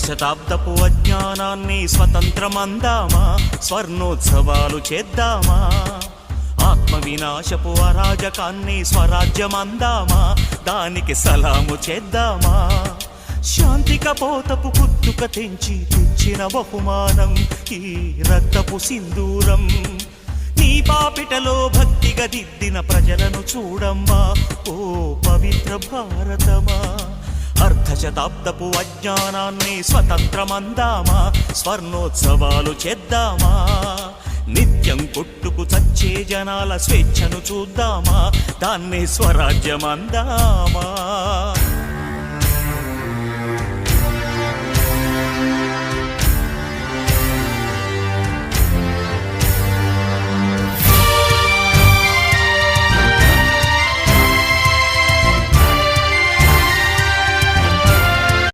శతాబ్దపు అజ్ఞానాన్ని స్వతంత్రమందామా, స్వర్ణోత్సవాలు చేద్దామా. ఆత్మ వినాశపు అరాజకాన్ని స్వరాజ్యమందామా, దానికి సలాము చేద్దామా. శాంతి కపోతపు కుత్తుక తెచ్చిన బహుమానం ఈ రక్తపు సింధూరం. నీ పాపిటలో భక్తిగా దిద్దిన ప్రజలను చూడమ్మా, ఓ పవిత్ర భారతమా. అర్ధశతాబ్దపు అజ్ఞానాన్ని స్వతంత్రమందామా, స్వర్ణోత్సవాలు చేద్దామా. నిత్యం కొట్టుకు చచ్చే జనాల స్వేచ్ఛను చూద్దామా, దాన్ని స్వరాజ్యమందామా.